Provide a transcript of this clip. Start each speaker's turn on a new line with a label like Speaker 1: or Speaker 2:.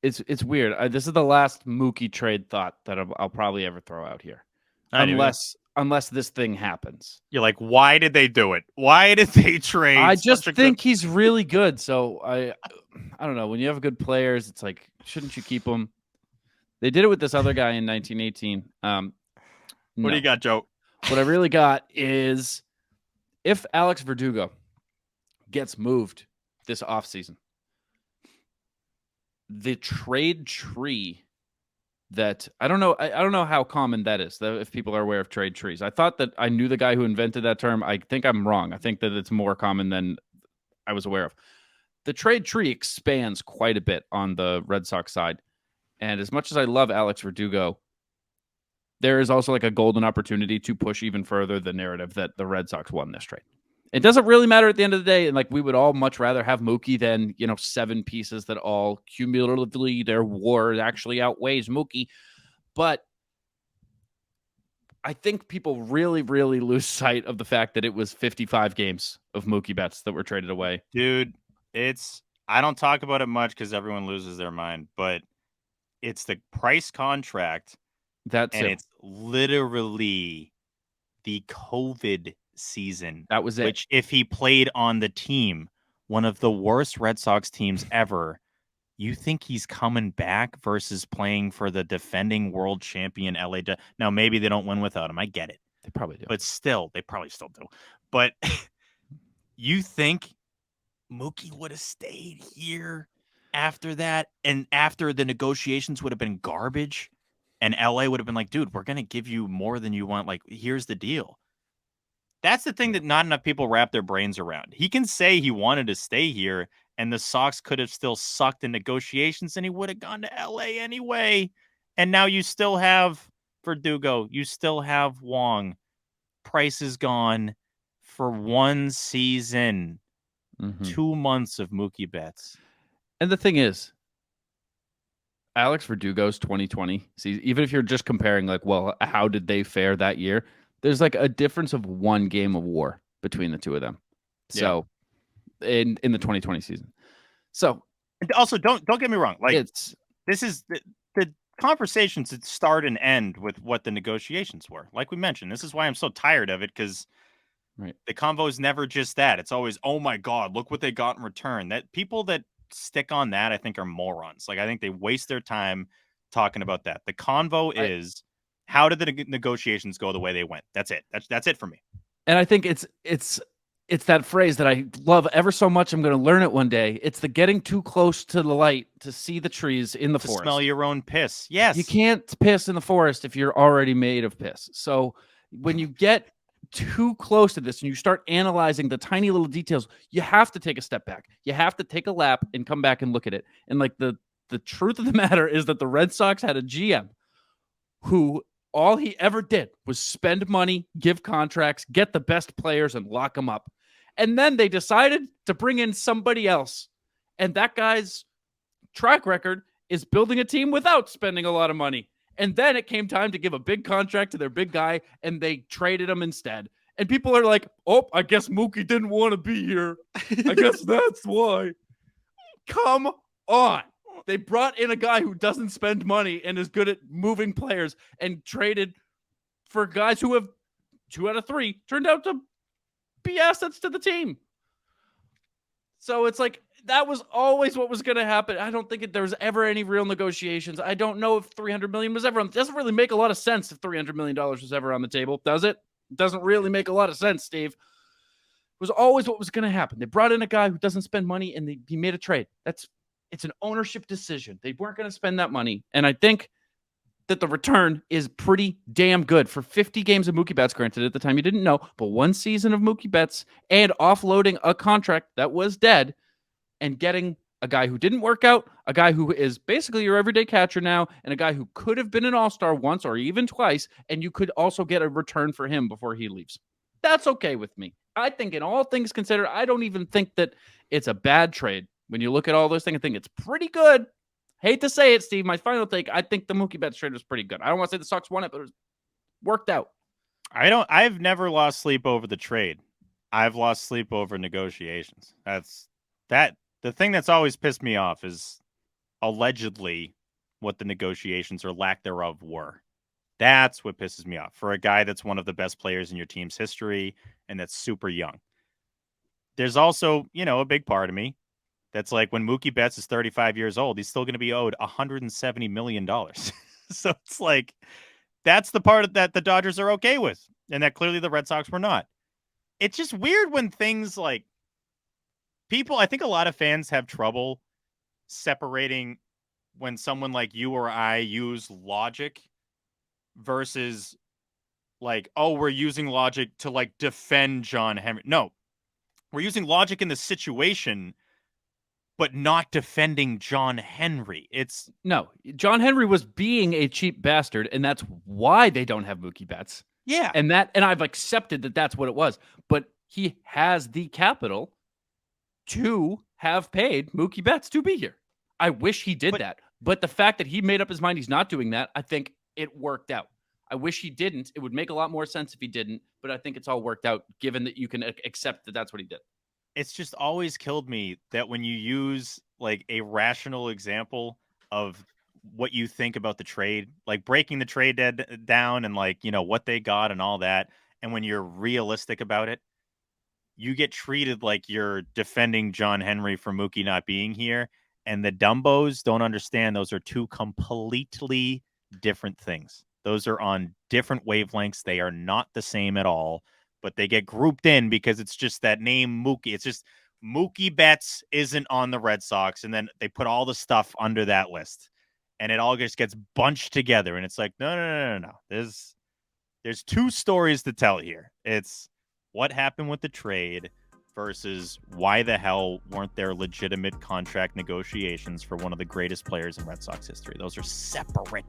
Speaker 1: It's weird. This is the last Mookie trade thought that I'll probably ever throw out here, unless this thing happens.
Speaker 2: You're like, why did they do it? Why did they trade?
Speaker 1: I just think he's really good. So I don't know. When you have good players, it's like, shouldn't you keep them? They did it with this other guy in 1918.
Speaker 2: What do you got, Joe?
Speaker 1: What I really got is if Alex Verdugo gets moved this offseason, the trade tree that I don't know how common that is, if people are aware of trade trees. I thought that I knew the guy who invented that term. I think I'm wrong. I think that it's more common than I was aware of. The trade tree expands quite a bit on the Red Sox side. And as much as I love Alex Verdugo, there is also like a golden opportunity to push even further the narrative that the Red Sox won this trade. It doesn't really matter at the end of the day. And like, we would all much rather have Mookie than, 7 pieces that all cumulatively their WAR actually outweighs Mookie. But I think people really, really lose sight of the fact that it was 55 games of Mookie Betts that were traded away.
Speaker 2: Dude, I don't talk about it much because everyone loses their mind, but it's the price contract. It's literally the COVID season.
Speaker 1: That was it.
Speaker 2: Which, if he played on the team, one of the worst Red Sox teams ever, you think he's coming back versus playing for the defending world champion LA? Now, maybe they don't win without him. I get it.
Speaker 1: They probably do.
Speaker 2: But still, they probably still do. But you think Mookie would have stayed here after that, and after the negotiations would have been garbage, and LA would have been like, dude, we're going to give you more than you want. Like, here's the deal. That's the thing that not enough people wrap their brains around. He can say he wanted to stay here, and the Sox could have still sucked in negotiations, and he would have gone to LA anyway. And now you still have Verdugo. You still have Wong. Price is gone for one season. 2 months of Mookie Betts.
Speaker 1: And the thing is, Alex Verdugo's 2020 season, even if you're just comparing, like, well, how did they fare that year? There's like a difference of 1 game of WAR between the two of them. So in the 2020 season. So
Speaker 2: also, don't get me wrong. Like, this is the conversations that start and end with what the negotiations were. Like we mentioned, this is why I'm so tired of it, because the convo is never just that. It's always, oh my God, look what they got in return. That people that stick on that, I think, are morons. Like, I think they waste their time talking about that. The convo is, how did the negotiations go the way they went? That's it. That's it for me.
Speaker 1: And I think it's that phrase that I love ever so much. I'm going to learn it one day. It's the getting too close to the light to see the trees in the forest.
Speaker 2: Smell your own piss. Yes.
Speaker 1: You can't piss in the forest if you're already made of piss. So when you get too close to this and you start analyzing the tiny little details, you have to take a step back. You have to take a lap and come back and look at it. And like, the truth of the matter is that the Red Sox had a GM who all he ever did was spend money, give contracts, get the best players, and lock them up. And then they decided to bring in somebody else. And that guy's track record is building a team without spending a lot of money. And then it came time to give a big contract to their big guy, and they traded him instead. And people are like, oh, I guess Mookie didn't want to be here. I guess that's why. Come on. They brought in a guy who doesn't spend money and is good at moving players, and traded for guys who have 2 out of 3 turned out to be assets to the team. So it's like, that was always what was going to happen. I don't think there was ever any real negotiations. I don't know if $300 million was ever on. It doesn't really make a lot of sense if $300 million was ever on the table, does it? It doesn't really make a lot of sense, Steve. It was always what was going to happen. They brought in a guy who doesn't spend money, and he made a trade. It's an ownership decision. They weren't going to spend that money. And I think that the return is pretty damn good for 50 games of Mookie Betts. Granted, at the time you didn't know, but 1 season of Mookie Betts and offloading a contract that was dead and getting a guy who didn't work out, a guy who is basically your everyday catcher now, and a guy who could have been an all-star once or even twice, and you could also get a return for him before he leaves. That's okay with me. I think, in all things considered, I don't even think that it's a bad trade. When you look at all those things, I think it's pretty good. Hate to say it, Steve. My final take, I think the Mookie Betts trade was pretty good. I don't want to say the Sox won it, but it was worked out.
Speaker 2: I've never lost sleep over the trade. I've lost sleep over negotiations. The thing that's always pissed me off is allegedly what the negotiations or lack thereof were. That's what pisses me off for a guy that's one of the best players in your team's history and that's super young. There's also, a big part of me that's like when Mookie Betts is 35 years old, he's still going to be owed $170 million. So it's like, that's the part that the Dodgers are okay with, and that clearly the Red Sox were not. It's just weird when things like I think a lot of fans have trouble separating when someone like you or I use logic versus like, oh, we're using logic to like defend John Henry. No, we're using logic in the situation, but not defending John Henry.
Speaker 1: No, John Henry was being a cheap bastard, and that's why they don't have Mookie Betts.
Speaker 2: Yeah.
Speaker 1: And I've accepted that that's what it was. But he has the capital to have paid Mookie Betts to be here. I wish he did that. But the fact that he made up his mind he's not doing that, I think it worked out. I wish he didn't. It would make a lot more sense if he didn't, but I think it's all worked out given that you can accept that that's what he did.
Speaker 2: It's just always killed me that when you use like a rational example of what you think about the trade, like breaking the trade down and like, what they got and all that. And when you're realistic about it, you get treated like you're defending John Henry for Mookie not being here. And the dumbos don't understand those are two completely different things. Those are on different wavelengths. They are not the same at all, but they get grouped in because it's just that name Mookie. It's just Mookie Betts isn't on the Red Sox. And then they put all the stuff under that list and it all just gets bunched together. And it's like, no. There's two stories to tell here. It's what happened with the trade versus why the hell weren't there legitimate contract negotiations for one of the greatest players in Red Sox history. Those are separate